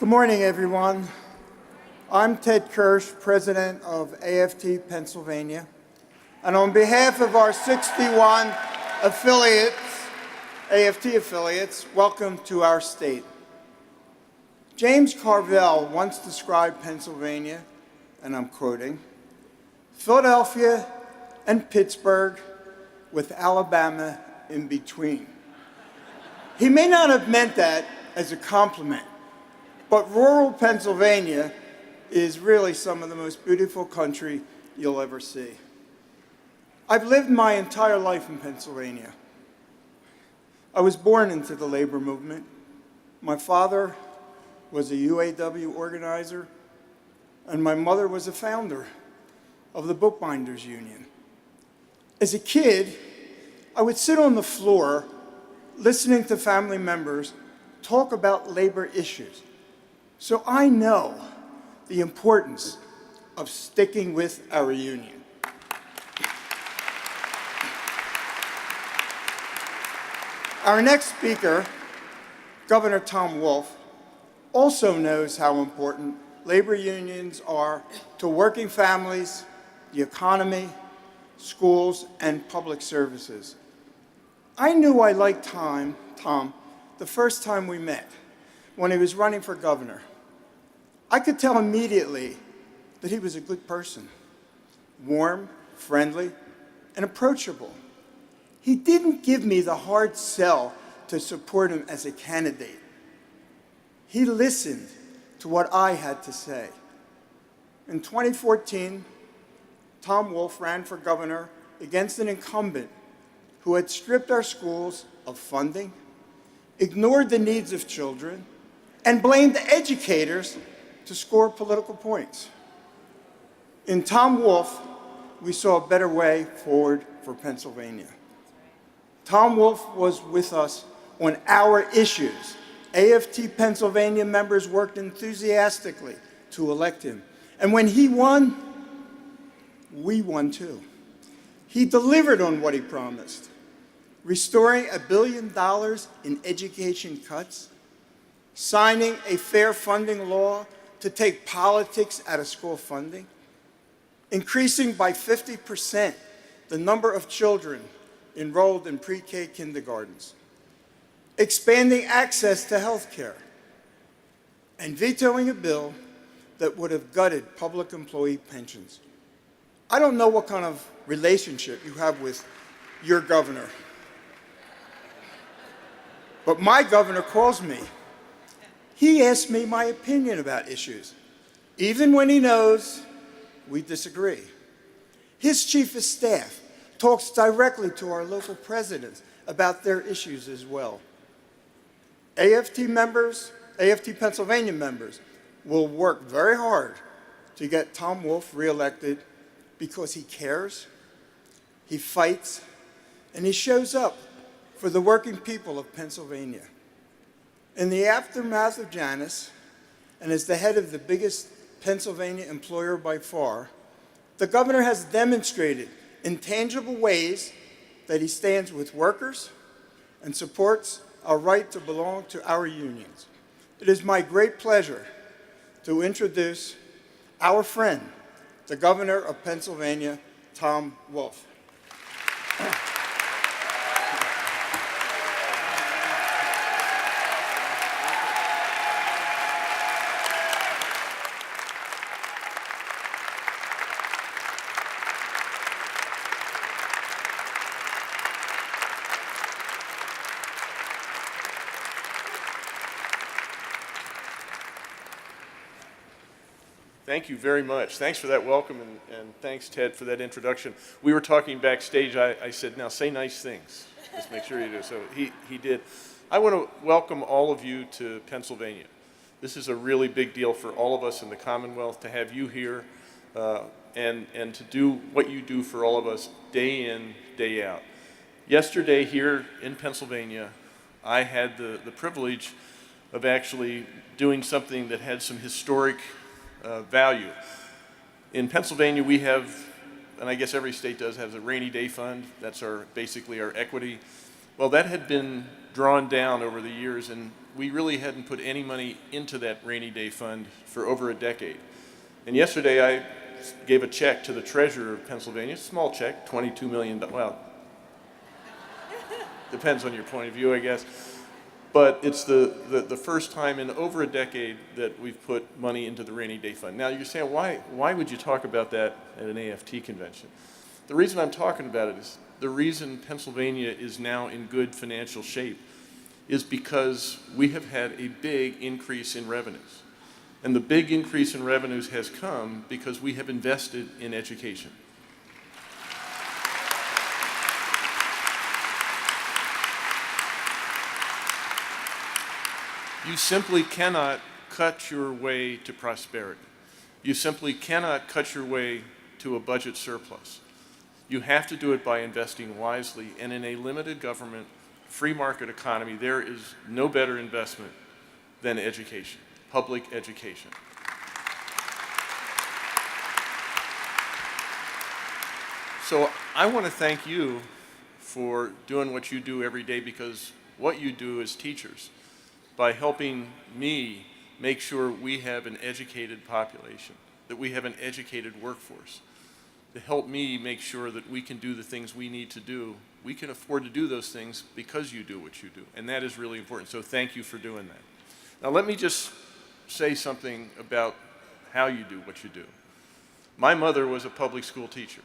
Good morning, everyone. I'm Ted Kirsch, president of AFT Pennsylvania. And on behalf of our 61 affiliates, AFT affiliates, welcome to our state. James Carville once described Pennsylvania, and I'm quoting, Philadelphia and Pittsburgh with Alabama in between. He may not have meant that as a compliment, but rural Pennsylvania is really some of the most beautiful country you'll ever see. I've lived my entire life in Pennsylvania. I was born into the labor movement. My father was a UAW organizer, and my mother was a founder of the Bookbinders Union. As a kid, I would sit on the floor listening to family members talk about labor issues. So I know the importance of sticking with our union. Our next speaker, Governor Tom Wolf, also knows how important labor unions are to working families, the economy, schools, and public services. I knew I liked Tom the first time we met, when he was running for governor. I could tell immediately that he was a good person, warm, friendly, and approachable. He didn't give me the hard sell to support him as a candidate. He listened to what I had to say. In 2014, Tom Wolf ran for governor against an incumbent who had stripped our schools of funding, ignored the needs of children, and blamed educators to score political points. In Tom Wolf, we saw a better way forward for Pennsylvania. Tom Wolf was with us on our issues. AFT Pennsylvania members worked enthusiastically to elect him. And when he won, we won too. He delivered on what he promised, restoring $1 billion in education cuts, signing a fair funding law to take politics out of school funding, increasing by 50% the number of children enrolled in pre-K kindergartens, expanding access to health care, and vetoing a bill that would have gutted public employee pensions. I don't know what kind of relationship you have with your governor, but my governor calls me. He asks me my opinion about issues, even when he knows we disagree. His chief of staff talks directly to our local presidents about their issues as well. AFT Pennsylvania members will work very hard to get Tom Wolf reelected because he cares, he fights, and he shows up for the working people of Pennsylvania. In the aftermath of Janus, and as the head of the biggest Pennsylvania employer by far, the governor has demonstrated in tangible ways that he stands with workers and supports our right to belong to our unions. It is my great pleasure to introduce our friend, the governor of Pennsylvania, Tom Wolf. Thank you very much. Thanks for that welcome, and thanks, Ted, for that introduction. We were talking backstage. I said, now say nice things. Just make sure you do. So he did. I want to welcome all of you to Pennsylvania. This is a really big deal for all of us in the Commonwealth to have you here and to do what you do for all of us day in, day out. Yesterday here in Pennsylvania, I had the privilege of actually doing something that had some historic value. In Pennsylvania, we have, and I guess every state does, have a rainy day fund. That's basically our equity. Well, that had been drawn down over the years, and we really hadn't put any money into that rainy day fund for over a decade. And yesterday I gave a check to the treasurer of Pennsylvania, a small check, $22 million. Well, depends on your point of view, I guess. But it's the first time in over a decade that we've put money into the rainy day fund. Now you're saying, why would you talk about that at an AFT convention? The reason I'm talking about it is the reason Pennsylvania is now in good financial shape is because we have had a big increase in revenues. And the big increase in revenues has come because we have invested in education. You simply cannot cut your way to prosperity. You simply cannot cut your way to a budget surplus. You have to do it by investing wisely, and in a limited government, free market economy, there is no better investment than education, public education. So I want to thank you for doing what you do every day, because what you do as teachers, by helping me make sure we have an educated population, that we have an educated workforce, to help me make sure that we can do the things we need to do. We can afford to do those things because you do what you do, and that is really important. So thank you for doing that. Now let me just say something about how you do what you do. My mother was a public school teacher.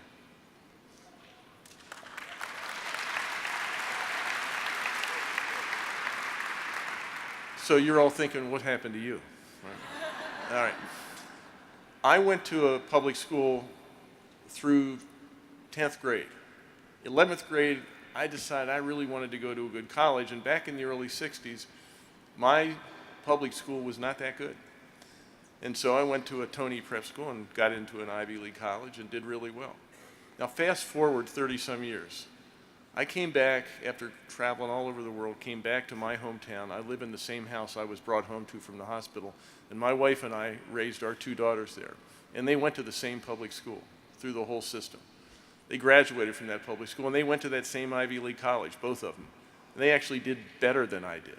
So you're all thinking, what happened to you? Right. All right. I went to a public school through 10th grade. 11th grade, I decided I really wanted to go to a good college, and back in the early 60s, my public school was not that good. And so I went to a Tony prep school and got into an Ivy League college and did really well. Now fast forward 30-some years. I came back after traveling all over the world, came back to my hometown. I live in the same house I was brought home to from the hospital, and my wife and I raised our 2 daughters there. And they went to the same public school through the whole system. They graduated from that public school, and they went to that same Ivy League college, both of them. And they actually did better than I did.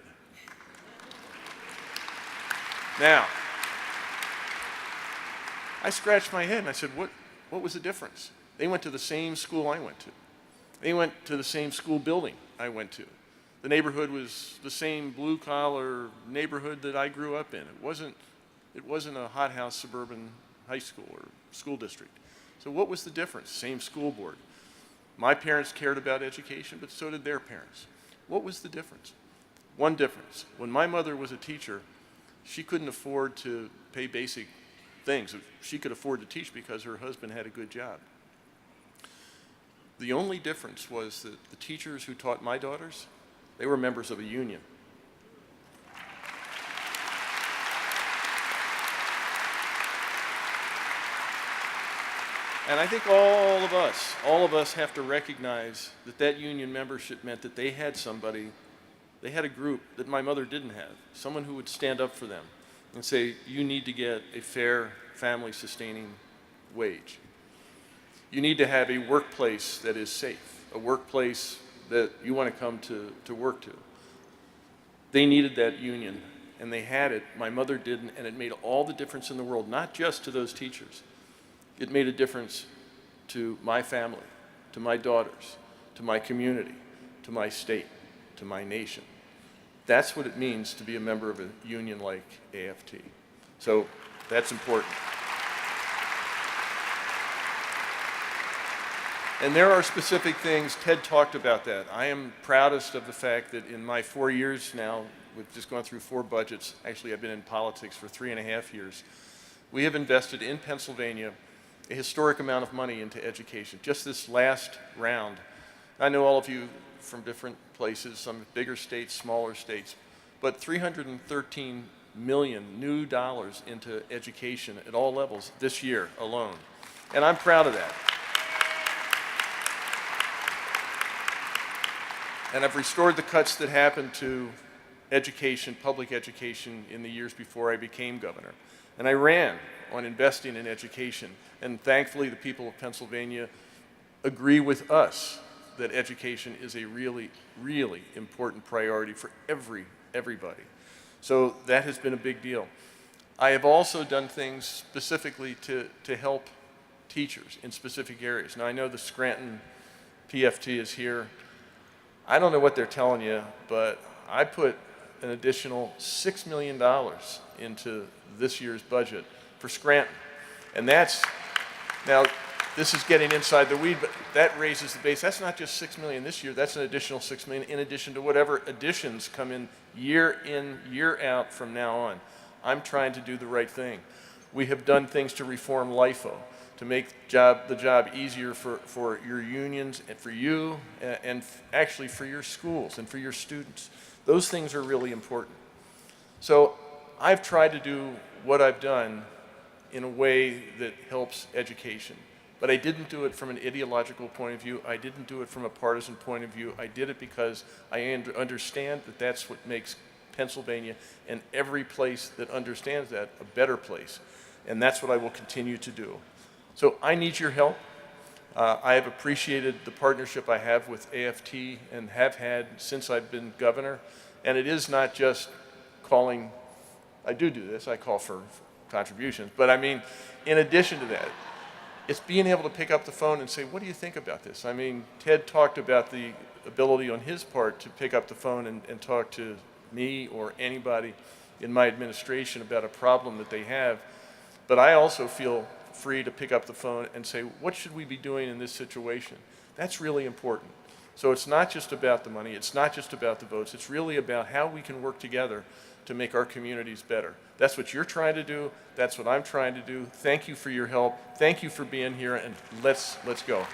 Now, I scratched my head and I said, what was the difference? They went to the same school I went to. They went to the same school building I went to. The neighborhood was the same blue-collar neighborhood that I grew up in. It wasn't a hothouse suburban high school or school district. So what was the difference? Same school board. My parents cared about education, but so did their parents. What was the difference? One difference. When my mother was a teacher, she couldn't afford to pay basic things. She could afford to teach because her husband had a good job. The only difference was that the teachers who taught my daughters, they were members of a union. And I think all of us have to recognize that that union membership meant that they had somebody, they had a group that my mother didn't have, someone who would stand up for them and say, you need to get a fair family-sustaining wage. You need to have a workplace that is safe, a workplace that you want to come to work to. They needed that union, and they had it. My mother didn't, and it made all the difference in the world, not just to those teachers. It made a difference to my family, to my daughters, to my community, to my state, to my nation. That's what it means to be a member of a union like AFT. So that's important. And there are specific things. Ted talked about that. I am proudest of the fact that in my 4 years now, we've just gone through 4 budgets. Actually, I've been in politics for 3.5 years. We have invested in Pennsylvania a historic amount of money into education. Just this last round, I know all of you from different places, some bigger states, smaller states, but $313 million new dollars into education at all levels this year alone. And I'm proud of that. And I've restored the cuts that happened to education, public education, in the years before I became governor. And I ran on investing in education. And thankfully, the people of Pennsylvania agree with us that education is a really, really important priority for everybody. So that has been a big deal. I have also done things specifically to help teachers in specific areas. Now I know the Scranton PFT is here. I don't know what they're telling you, but I put an additional $6 million into this year's budget for Scranton. And that's, now this is getting inside the weed, but that raises the base. That's not just $6 million this year, that's an additional $6 million in addition to whatever additions come in, year out from now on. I'm trying to do the right thing. We have done things to reform LIFO, to make the job easier for your unions and for you, and actually for your schools and for your students. Those things are really important. So I've tried to do what I've done in a way that helps education. But I didn't do it from an ideological point of view. I didn't do it from a partisan point of view. I did it because I understand that that's what makes Pennsylvania and every place that understands that a better place. And that's what I will continue to do. So I need your help. I have appreciated the partnership I have with AFT and have had since I've been governor. And it is not just calling, I do this, I call for contributions, but I mean, in addition to that, it's being able to pick up the phone and say, what do you think about this? I mean, Ted talked about the ability on his part to pick up the phone and talk to me or anybody in my administration about a problem that they have. But I also feel free to pick up the phone and say, what should we be doing in this situation? That's really important. So it's not just about the money, it's not just about the votes, it's really about how we can work together to make our communities better. That's what you're trying to do, that's what I'm trying to do. Thank you for your help, thank you for being here, and let's go.